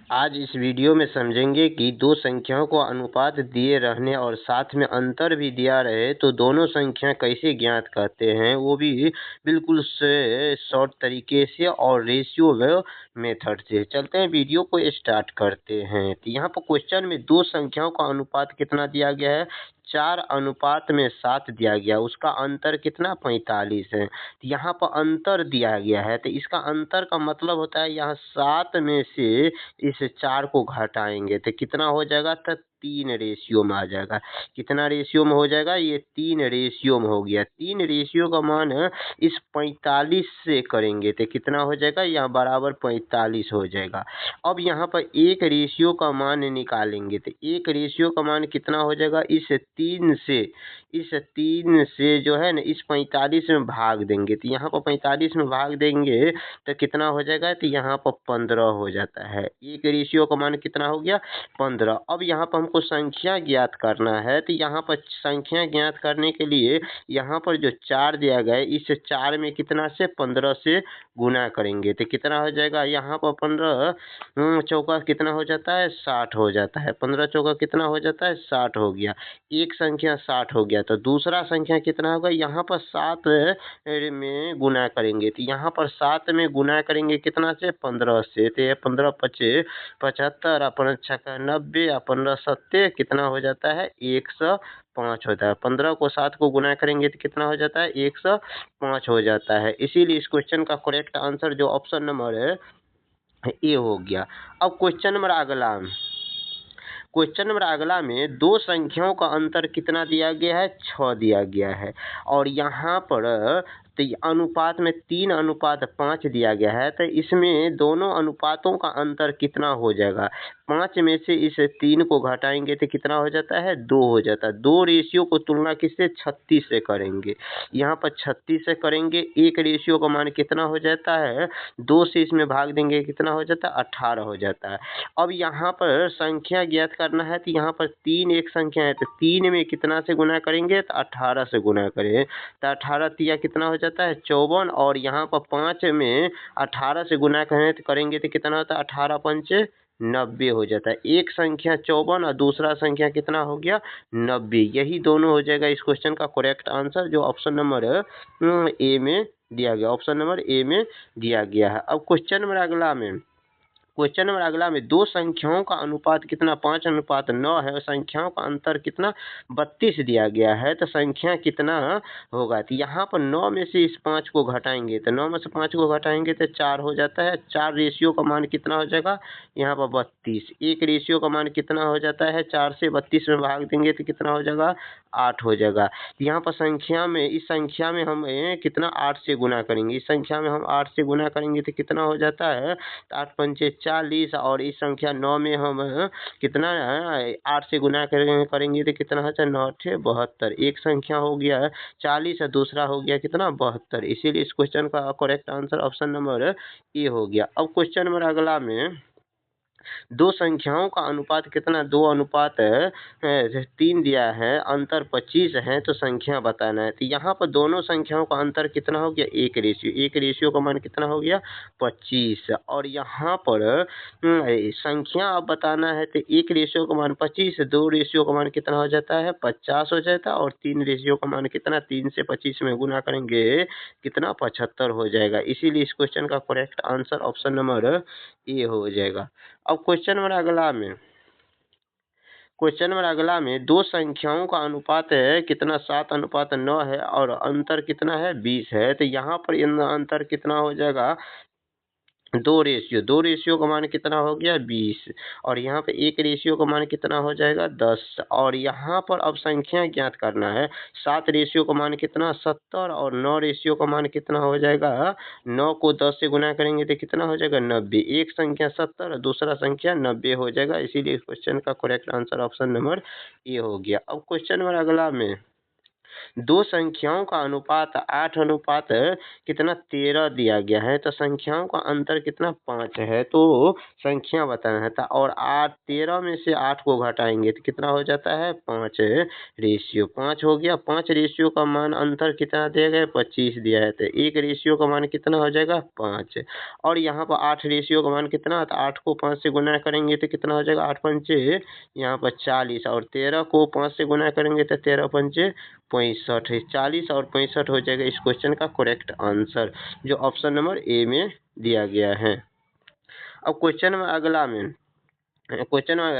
आज इस वीडियो में समझेंगे कि दो संख्याओं को अनुपात दिए रहने और साथ में अंतर भी दिया रहे तो दोनों संख्या कैसे ज्ञात करते हैं, वो भी बिल्कुल से शॉर्ट तरीके से और रेशियो मेथड से। चलते हैं वीडियो को स्टार्ट करते हैं। तो यहाँ पर क्वेश्चन में दो संख्याओं का अनुपात कितना दिया गया है, 4:7 दिया गया। उसका अंतर कितना, 45 है। तो यहाँ पर अंतर दिया गया है तो इसका अंतर का मतलब होता है यहाँ 7 में से इस 4 को घटाएंगे तो कितना हो जाएगा, तो 3 रेशियो में आ जाएगा। कितना रेशियो में हो जाएगा, ये 3 रेशियो में हो गया। 3 रेशियो का मान इस 45 से करेंगे तो कितना हो जाएगा, यहाँ बराबर 45 हो जाएगा। अब यहाँ पर एक रेशियो का मान निकालेंगे तो एक रेशियो का मान कितना हो जाएगा, इस 3 से जो है ना इस 45 में भाग देंगे तो यहाँ पर 45 में भाग देंगे तो कितना हो जाएगा, तो यहाँ पर 15 हो जाता है। एक रेशियो का मान कितना हो गया, 15। अब यहाँ पर हमको संख्या ज्ञात करना है तो यहाँ पर संख्या ज्ञात करने के लिए यहाँ पर जो 4 दिया गया है इस 4 में कितना से 15 से गुना करेंगे तो कितना हो जाएगा, यहाँ पर 15 चौका कितना हो जाता है, 60 हो जाता है। 15 चौका कितना हो जाता है, 60 हो गया। एक संख्या 60 हो गया तो दूसरा संख्या कितना होगा, यहाँ पर 7 में गुना करेंगे तो यहाँ पर 7 में गुना करेंगे कितना से, 15 से। तो 15 पचे 75, अपन 6 90, अपन 7 कितना हो जाता है, 105 होता है। 15 को 7 को गुना करेंगे तो कितना हो जाता है, 105 हो जाता है। इसीलिए इस क्वेश्चन का करेक्ट आंसर जो ऑप्शन नंबर है ए हो गया। अब क्वेश्चन नंबर अगला में दो संख्याओं का अंतर कितना दिया गया है, 6 दिया गया है। और यहाँ पर तो अनुपात में 3:5 दिया गया है तो इसमें दोनों अनुपातों का अंतर कितना हो जाएगा। 5 में से इस 3 को घटाएंगे तो कितना हो जाता है, 2 हो जाता है। दो रेशियो को तुलना किससे, 36 से करेंगे। यहाँ पर 36 से करेंगे, एक रेशियो का मान कितना हो जाता है, 2 से इसमें भाग देंगे कितना हो जाता है, 18 हो जाता है। अब यहाँ पर संख्या ज्ञात करना है तो यहाँ पर 3 एक संख्या है तो 3 में कितना से गुना करेंगे, तो 18 से गुना करें तो 18 तिया कितना हो जाता है, 54। और यहाँ पर 5 में 18 से गुना करेंगे तो कितना होता है, 18 पंचे 90 हो जाता है। एक संख्या 54 और दूसरा संख्या कितना हो गया, 90। यही दोनों हो जाएगा इस क्वेश्चन का करेक्ट आंसर जो ऑप्शन नंबर ए में दिया गया। ऑप्शन नंबर ए में दिया गया है। अब क्वेश्चन नंबर अगला में दो संख्याओं का अनुपात कितना, 5:9 है और संख्याओं का अंतर कितना, 32 दिया गया है तो संख्या कितना होगा। तो यहाँ पर 9 में से इस 5 को घटाएंगे तो 9 में से 5 को घटाएंगे तो 4 हो जाता है। 4 रेशियो का मान कितना हो जाएगा, यहाँ पर 32। एक रेशियो का मान कितना हो जाता है, 4 से 32 में भाग देंगे तो कितना हो जाएगा, 8 हो जाएगा। यहाँ पर इस संख्या में हम कितना 8 से गुना करेंगे। इस संख्या में हम 8 से गुना करेंगे तो कितना हो जाता है, 8 पंचे 40। और इस संख्या 9 में हम कितना 8 से गुना करेंगे तो कितना होता है, 9 8 72। एक संख्या हो गया 40 और दूसरा हो गया कितना, 72। इसीलिए इस क्वेश्चन का correct answer option number A हो गया। अब क्वेश्चन नंबर अगला में दो संख्याओं का अनुपात कितना, 2:3 दिया है, अंतर 25 है तो संख्या बताना है। तो यहाँ पर दोनों संख्याओं का अंतर कितना हो गया, एक रेशियो का मान कितना हो गया, 25। और यहाँ पर संख्या अब बताना है तो एक रेशियो का मान 25, दो रेशियो का मान कितना हो जाता है, 50 हो जाता है। और 3 रेशियो का मान कितना, 3 से 25 में गुना करेंगे कितना, 75 हो जाएगा। इसीलिए इस क्वेश्चन का correct answer option number A हो जाएगा। अब क्वेश्चन नंबर अगला में दो संख्याओं का अनुपात है कितना, 7:9 है और अंतर कितना है, 20 है। तो यहाँ पर अंतर कितना हो जाएगा, दो रेशियो का मान कितना हो गया, 20। और यहाँ पे एक रेशियो का मान कितना हो जाएगा, 10। और यहाँ पर अब संख्या ज्ञात करना है। 7 रेशियो का मान कितना, 70। और 9 रेशियो का मान कितना हो जाएगा, 9 को 10 से गुना करेंगे तो कितना हो जाएगा, 90। एक संख्या 70 और दूसरा संख्या 90 हो जाएगा। इसीलिए इस क्वेश्चन का correct answer option number A हो गया। अब क्वेश्चन नंबर अगला में दो संख्याओं का अनुपात 8 कितना 13 दिया गया है, तो संख्याओं का अंतर कितना 5 है, तो संख्या बताना है। और 13 में से 8 को घटाएंगे तो कितना हो जाता है 5 हो गया। 5 रेशियो का मान अंतर कितना दिया गया है 25 दिया है, तो 1 रेशियो का मान कितना हो जाएगा 5। और यहाँ पर 8 रेशियो का मान कितना, तो 8 को 5 से गुना करेंगे तो कितना हो जाएगा 8 पंचे यहाँ पर 40, और 13 को 5 से गुना करेंगे तो 13 पंचे 65। 40 और 65 हो जाएगा इस क्वेश्चन का करेक्ट आंसर, जो ऑप्शन नंबर ए में दिया गया है। अब क्वेश्चन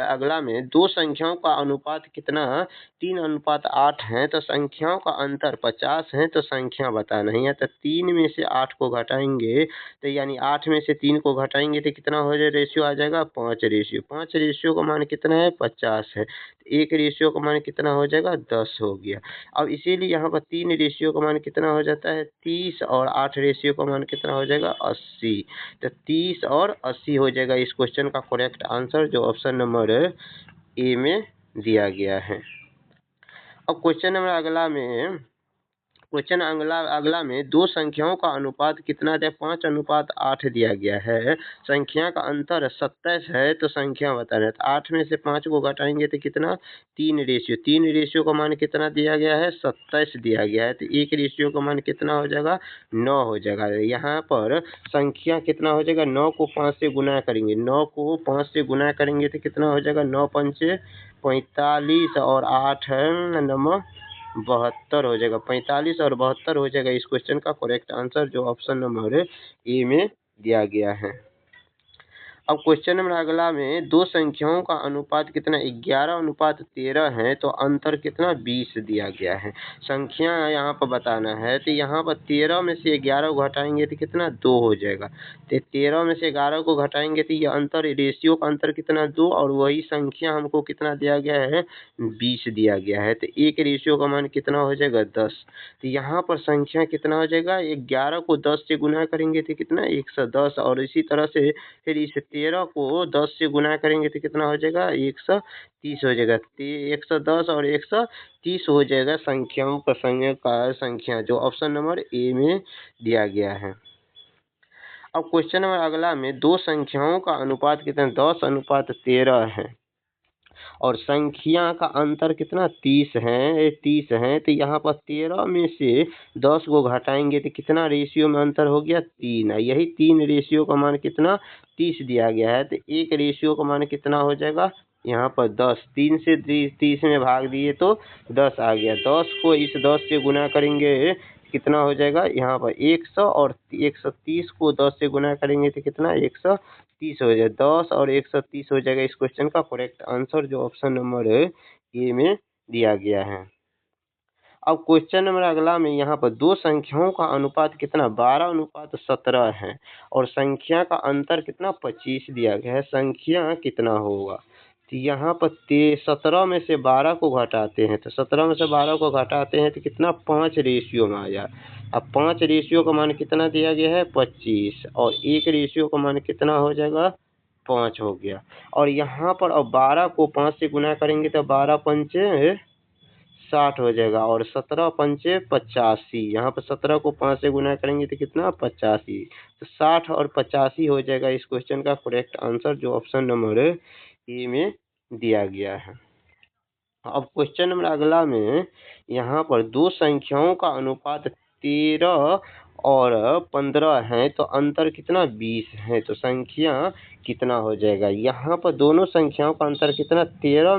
अगला में दो संख्याओं का अनुपात कितना 3:8 है, तो संख्याओं का अंतर 50 है, तो संख्या बताना है। तो 3 में से 8 को घटाएंगे तो यानी 8 में से 3 को घटाएंगे तो कितना हो जाए रेशियो आ जाएगा 5 रेशियो। 5 रेशियो का मान कितना है 50 है, तो 1 रेशियो का मान कितना हो जाएगा 10 हो गया। अब इसीलिए यहाँ पर 3 रेशियो का मान कितना हो जाता है 30, और 8 रेशियो का मान कितना हो जाएगा 80। तो 30 और 80 हो जाएगा इस क्वेश्चन का करेक्ट आंसर, जो ऑप्शन नंबर ए में दिया गया है। अब क्वेश्चन अगला में दो संख्याओं का अनुपात कितना दिया 5:8 दिया गया है। संख्या का अंतर 27 है, तो संख्या बताना है। तो 8 में से 5 को घटाएंगे तो कितना 3 रेशियो का मान कितना दिया गया है 27 दिया गया है, तो 1 रेशियो का मान कितना हो जाएगा 9 हो जाएगा। यहाँ पर संख्या कितना हो जाएगा 9 को 5 से गुना करेंगे, 9 को 5 से गुना करेंगे तो कितना हो जाएगा 9 पंचे 45 और 8 9 72 हो जाएगा। 45 और 72 हो जाएगा इस क्वेश्चन का करेक्ट आंसर, जो ऑप्शन नंबर ए में दिया गया है। अब क्वेश्चन नंबर अगला में दो संख्याओं का अनुपात कितना 11:13 है, तो अंतर कितना 20 दिया गया है। संख्या यहाँ पर बताना है, तो यहाँ पर 13 में से 11 को घटाएंगे तो कितना 2 हो जाएगा। तो 13 में से 11 को घटाएंगे तो ये अंतर रेशियो का अंतर कितना 2, और वही संख्या हमको कितना दिया गया है 20 दिया गया है, तो 1 रेशियो का मान कितना हो जाएगा 10। तो यहाँ पर संख्या कितना हो जाएगा 11 को 10 से गुना करेंगे तो कितना 110, और इसी तरह से फिर इस 13 को 10 से गुना करेंगे तो कितना हो जाएगा 130 हो जाएगा। 110 और 130 हो जाएगा संख्याओं का संख्या, जो ऑप्शन नंबर ए में दिया गया है। अब क्वेश्चन नंबर अगला में दो संख्याओं का अनुपात कितना 10:13 है, और संख्या का अंतर कितना 30 है। तो यहाँ पर 13 में से 10 को घटाएंगे तो कितना रेशियो में अंतर हो गया 3। यही 3 रेशियो का मान कितना 30 दिया गया है, तो 1 रेशियो का मान कितना हो जाएगा यहाँ पर 10। 3 से 30 में भाग दिए तो 10 आ गया। 10 को इस 10 से गुना करेंगे कितना हो जाएगा यहाँ पर 100, और 130 को 10 से गुना करेंगे तो कितना 130 हो जाएगा। 10 और 130 हो जाएगा इस क्वेश्चन का करेक्ट आंसर, जो ऑप्शन नंबर ए में दिया गया है। अब क्वेश्चन नंबर अगला में यहाँ पर दो संख्याओं का अनुपात कितना 12:17 है, और संख्या का अंतर कितना 25 दिया गया है। संख्या कितना होगा, तो यहाँ पर 17 में से 12 को घटाते हैं, तो 17 में से 12 को घटाते हैं तो कितना 5 रेशियो में आ जाए। अब 5 रेशियो का मान कितना दिया गया है 25, और 1 रेशियो का मान कितना हो जाएगा 5 हो गया। और यहाँ पर अब 12 को 5 से गुना करेंगे तो 12 पंचे 60 हो जाएगा, और 17 पंचे 85। यहाँ पर 17 को 5 से गुना करेंगे तो कितना 85। तो 60 और 85 हो जाएगा इस क्वेश्चन का करेक्ट आंसर, जो ऑप्शन नंबर ए में दिया गया है। अब क्वेश्चन नंबर अगला में यहाँ पर दो संख्याओं का अनुपात 13 और 15 है, तो अंतर कितना 20 है, तो संख्या कितना हो जाएगा। यहाँ पर दोनों संख्याओं का अंतर कितना 15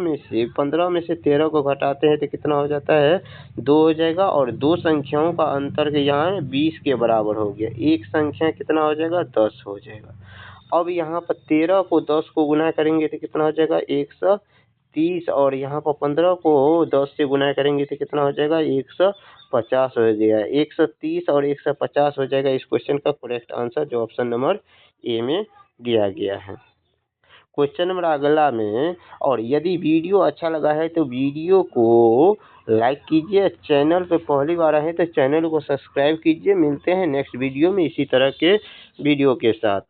में से 13 को घटाते हैं तो कितना हो जाता है 2 हो जाएगा, और दो संख्याओं का अंतर यहाँ 20 के बराबर हो गया। एक संख्या कितना हो जाएगा 10 हो जाएगा। अब यहाँ पर 13 को 10 को गुना करेंगे तो कितना हो जाएगा 130, और यहाँ पर 15 को 10 से गुना करेंगे तो कितना हो जाएगा 150 हो जाएगा। 130 और 150 हो जाएगा इस क्वेश्चन का करेक्ट आंसर, जो ऑप्शन नंबर ए में दिया गया है। क्वेश्चन नंबर अगला में, और यदि वीडियो अच्छा लगा है तो वीडियो को लाइक कीजिए, चैनल पे पहली बार आए तो चैनल को सब्सक्राइब कीजिए। मिलते हैं नेक्स्ट वीडियो में इसी तरह के वीडियो के साथ।